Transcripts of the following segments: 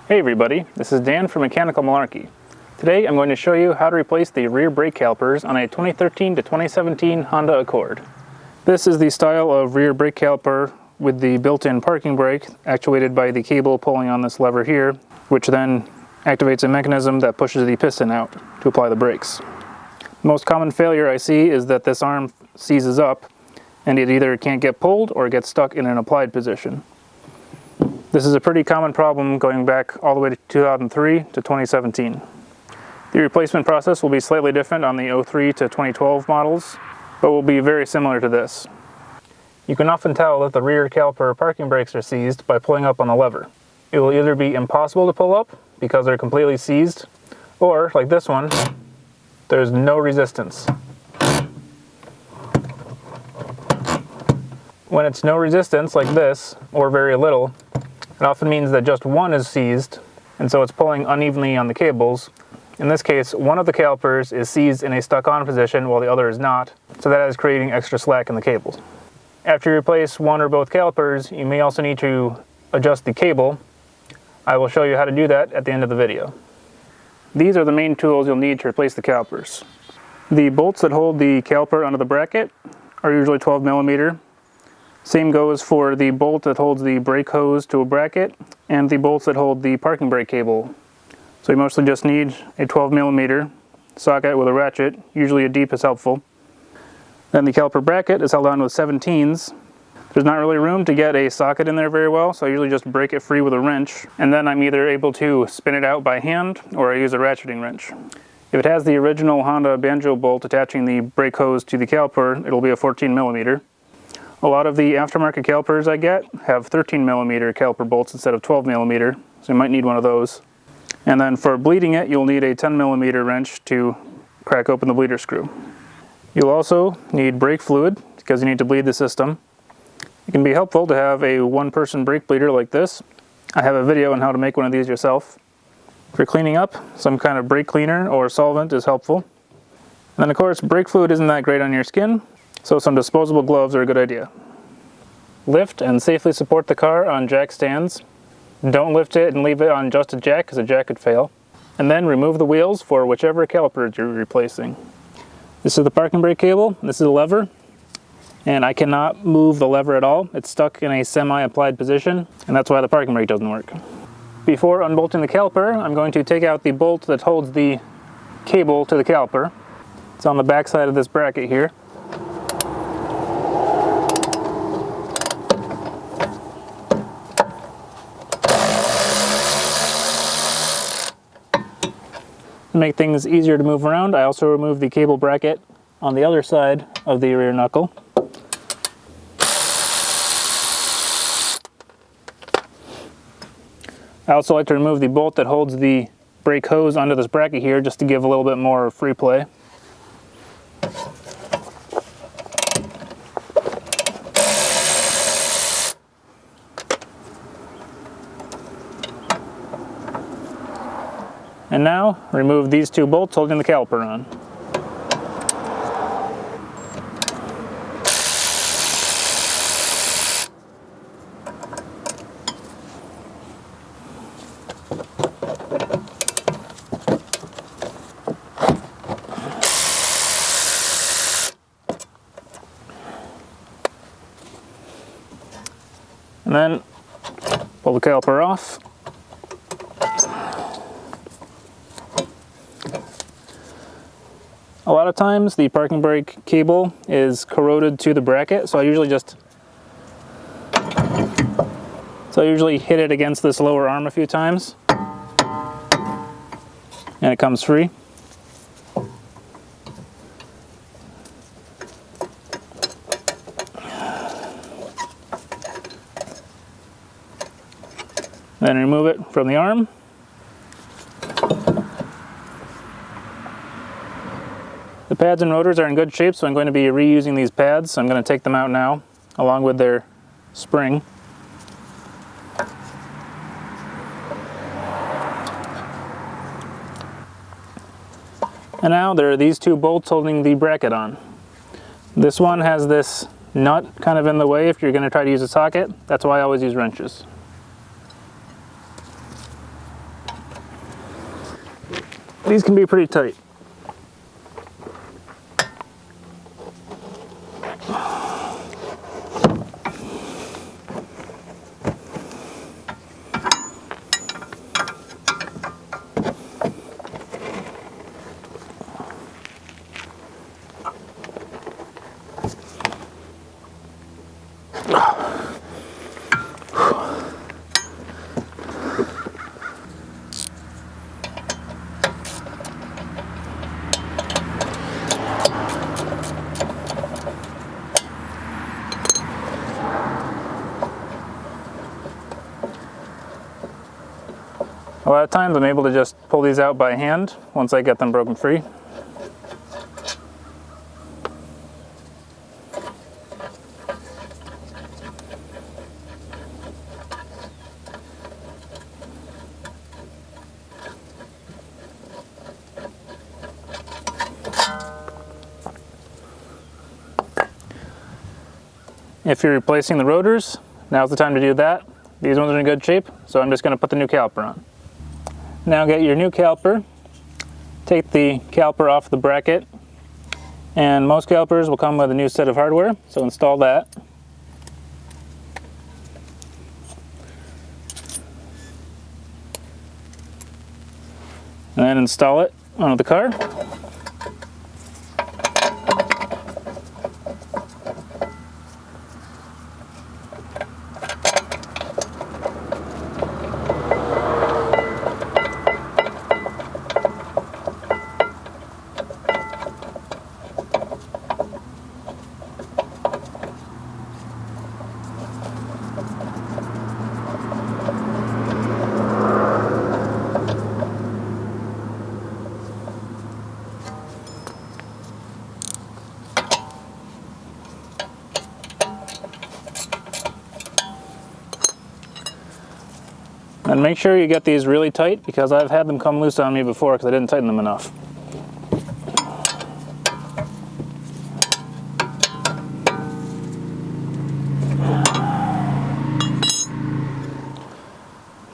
Hey everybody, this is Dan from Mechanical Malarkey. Today I'm going to show you how to replace the rear brake calipers on a 2013 to 2017 Honda Accord. This is the style of rear brake caliper with the built-in parking brake actuated by the cable pulling on this lever here, which then activates a mechanism that pushes the piston out to apply the brakes. The most common failure I see is that this arm seizes up and it either can't get pulled or gets stuck in an applied position. This is a pretty common problem going back all the way to 2003 to 2017. The replacement process will be slightly different on the 03 to 2012 models, but will be very similar to this. You can often tell that the rear caliper parking brakes are seized by pulling up on the lever. It will either be impossible to pull up because they're completely seized, or, like this one, there's no resistance. When it's no resistance like this, or very little, it often means that just one is seized, and so it's pulling unevenly on the cables. In this case, one of the calipers is seized in a stuck-on position while the other is not, so that is creating extra slack in the cables. After you replace one or both calipers, you may also need to adjust the cable. I will show you how to do that at the end of the video. These are the main tools you'll need to replace the calipers. The bolts that hold the caliper onto the bracket are usually 12mm. Same goes for the bolt that holds the brake hose to a bracket and the bolts that hold the parking brake cable. So you mostly just need a 12mm socket with a ratchet, usually a deep is helpful. Then the caliper bracket is held on with 17s. There's not really room to get a socket in there very well, so I usually just break it free with a wrench, and then I'm either able to spin it out by hand or I use a ratcheting wrench. If it has the original Honda banjo bolt attaching the brake hose to the caliper, it'll be a 14mm. A lot of the aftermarket calipers I get have 13mm caliper bolts instead of 12mm, so you might need one of those. And then for bleeding it, you'll need a 10mm wrench to crack open the bleeder screw. You'll also need brake fluid because you need to bleed the system. It can be helpful to have a one-person brake bleeder like this. I have a video on how to make one of these yourself. For cleaning up, some kind of brake cleaner or solvent is helpful. And then of course, brake fluid isn't that great on your skin, so some disposable gloves are a good idea. Lift and safely support the car on jack stands. Don't lift it and leave it on just a jack because a jack could fail. And then remove the wheels for whichever caliper you're replacing. This is the parking brake cable, this is a lever, and I cannot move the lever at all. It's stuck in a semi-applied position, and that's why the parking brake doesn't work. Before unbolting the caliper, I'm going to take out the bolt that holds the cable to the caliper. It's on the back side of this bracket here. To make things easier to move around, I also remove the cable bracket on the other side of the rear knuckle. I also like to remove the bolt that holds the brake hose onto this bracket here just to give a little bit more free play. And now, remove these two bolts holding the caliper on. And then, pull the caliper off. A lot of times the parking brake cable is corroded to the bracket, so I usually hit it against this lower arm a few times and it comes free. Then remove it from the arm. The pads and rotors are in good shape, so I'm going to be reusing these pads. So I'm going to take them out now, along with their spring. And now there are these two bolts holding the bracket on. This one has this nut kind of in the way if you're going to try to use a socket. That's why I always use wrenches. these can be pretty tight. A lot of times I'm able to just pull these out by hand once I get them broken free. If you're replacing the rotors, now's the time to do that. These ones are in good shape, so I'm just going to put the new caliper on. Now get your new caliper, take the caliper off the bracket, and most calipers will come with a new set of hardware, so install that. And then install it onto the car. And make sure you get these really tight, because I've had them come loose on me before because I didn't tighten them enough.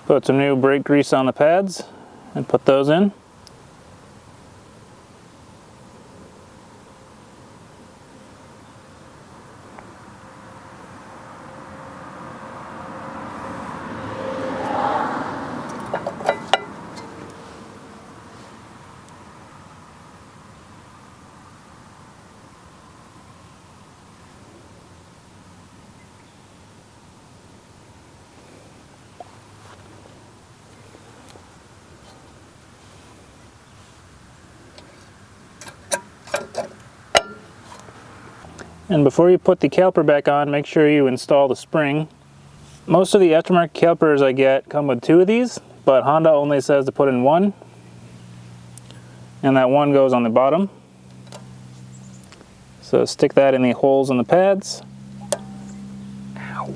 Put some new brake grease on the pads and put those in. And before you put the caliper back on, make sure you install the spring. Most of the aftermarket calipers I get come with 2 of these, but Honda only says to put in 1. And that 1 goes on the bottom. So stick that in the holes in the pads. Ow.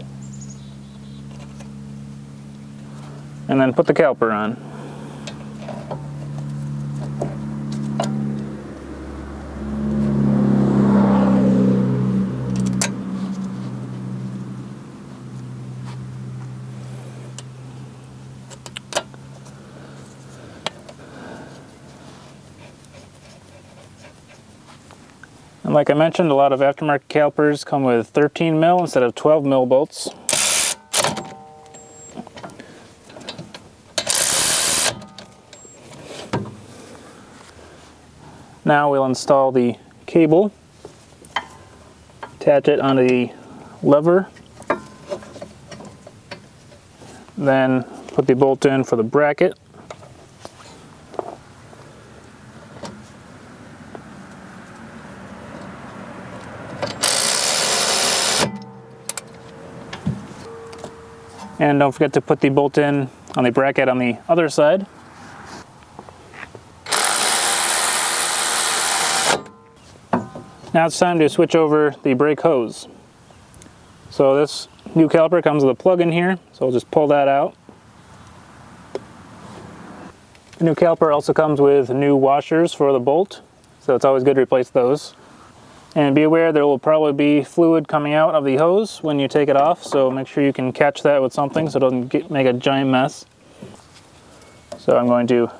And then put the caliper on. And like I mentioned, a lot of aftermarket calipers come with 13 mil instead of 12 mil bolts. Now we'll install the cable, attach it onto the lever, then put the bolt in for the bracket. And don't forget to put the bolt in on the bracket on the other side. Now it's time to switch over the brake hose. So this new caliper comes with a plug in here, so we'll just pull that out. The new caliper also comes with new washers for the bolt, so it's always good to replace those. And be aware there will probably be fluid coming out of the hose when you take it off, so make sure you can catch that with something so it doesn't make a giant mess. So I'm going to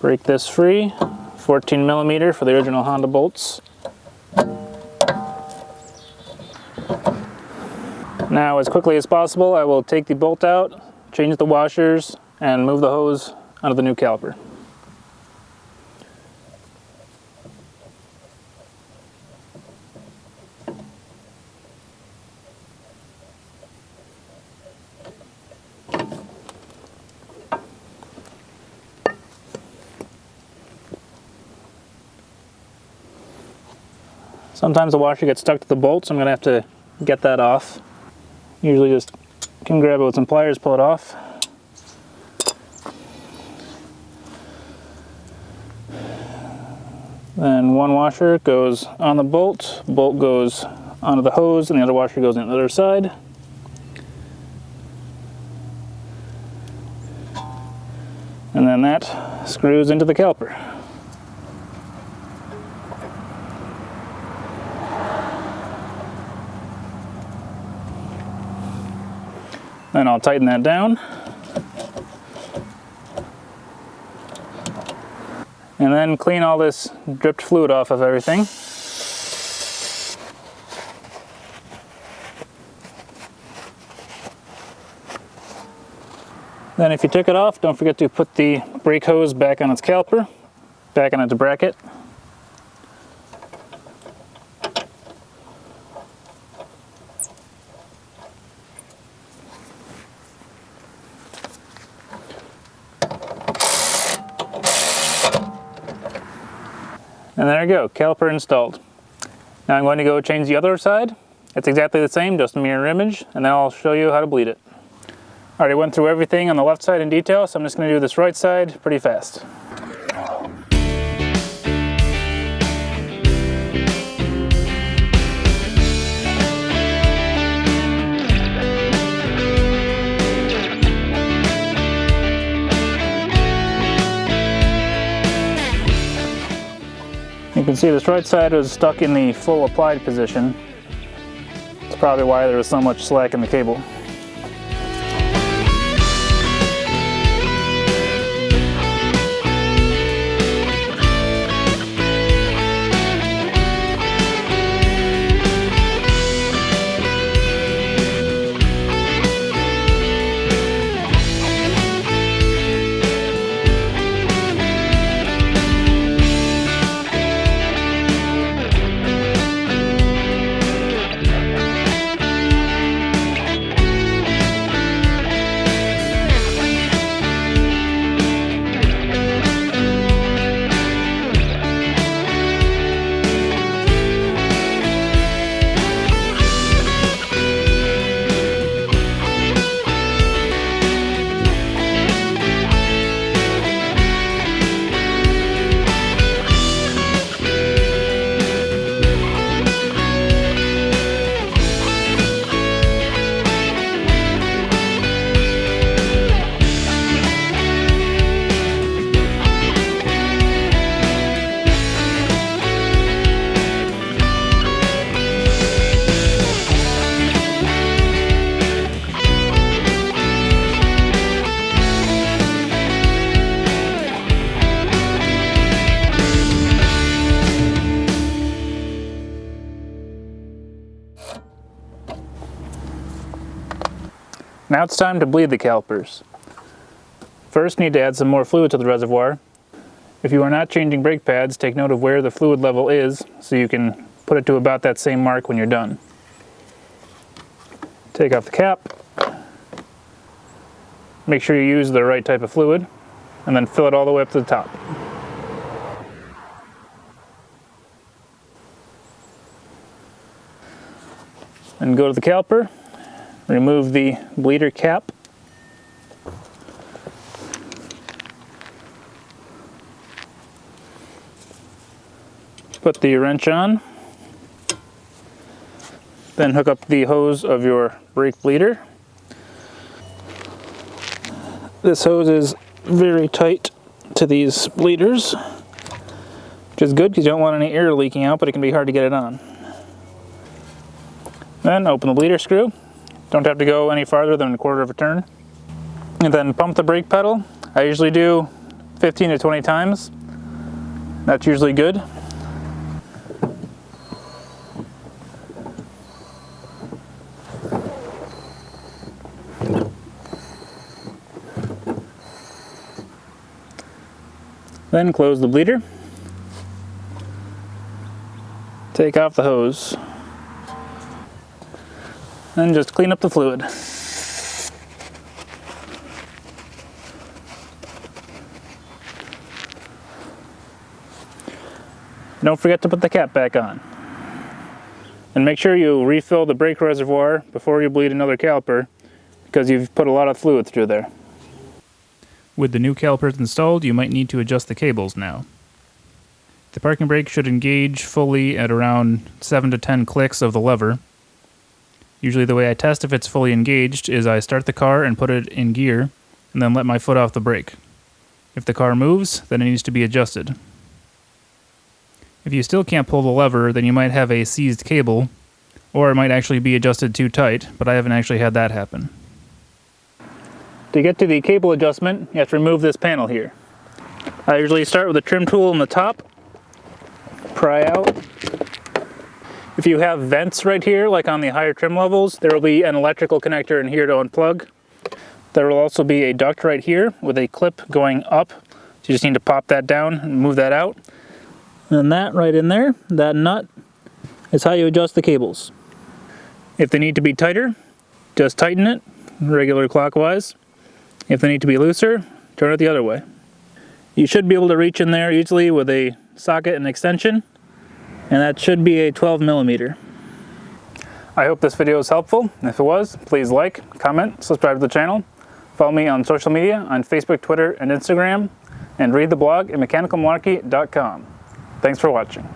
Break this free, 14mm for the original Honda bolts. Now, as quickly as possible, I will take the bolt out, change the washers, and move the hose onto the new caliper. Sometimes the washer gets stuck to the bolt, so I'm going to have to get that off. Usually just can grab it with some pliers, pull it off. Then one washer goes on the bolt goes onto the hose, and the other washer goes on the other side. And then that screws into the caliper. Then I'll tighten that down. And then clean all this dripped fluid off of everything. Then if you took it off, don't forget to put the brake hose back on its caliper, back on its bracket. And there you go, caliper installed. Now I'm going to go change the other side. It's exactly the same, just a mirror image, and then I'll show you how to bleed it. Already went through everything on the left side in detail, so I'm just going to do this right side pretty fast. You can see this right side was stuck in the full applied position. That's probably why there was so much slack in the cable. Now it's time to bleed the calipers. First, need to add some more fluid to the reservoir. If you are not changing brake pads, take note of where the fluid level is so you can put it to about that same mark when you're done. Take off the cap. Make sure you use the right type of fluid, and then fill it all the way up to the top. Then go to the caliper. Remove the bleeder cap. Put the wrench on. Then hook up the hose of your brake bleeder. This hose is very tight to these bleeders, which is good because you don't want any air leaking out, but it can be hard to get it on. Then open the bleeder screw. Don't have to go any farther than a quarter of a turn. And then pump the brake pedal. I usually do 15 to 20 times. That's usually good. Then close the bleeder. Take off the hose. Then just clean up the fluid. Don't forget to put the cap back on. And make sure you refill the brake reservoir before you bleed another caliper, because you've put a lot of fluid through there. With the new calipers installed, you might need to adjust the cables now. The parking brake should engage fully at around 7 to 10 clicks of the lever. Usually the way I test if it's fully engaged is I start the car and put it in gear, and then let my foot off the brake. If the car moves, then it needs to be adjusted. If you still can't pull the lever, then you might have a seized cable, or it might actually be adjusted too tight, but I haven't actually had that happen. To get to the cable adjustment, you have to remove this panel here. I usually start with a trim tool on the top, pry out. If you have vents right here, like on the higher trim levels, there will be an electrical connector in here to unplug. There will also be a duct right here with a clip going up. So you just need to pop that down and move that out. And that right in there, that nut, is how you adjust the cables. If they need to be tighter, just tighten it regular clockwise. If they need to be looser, turn it the other way. You should be able to reach in there easily with a socket and extension, and that should be a 12mm. I hope this video was helpful. If it was, please like, comment, subscribe to the channel. Follow me on social media on Facebook, Twitter, and Instagram, and read the blog at mechanicalmonarchy.com. Thanks for watching.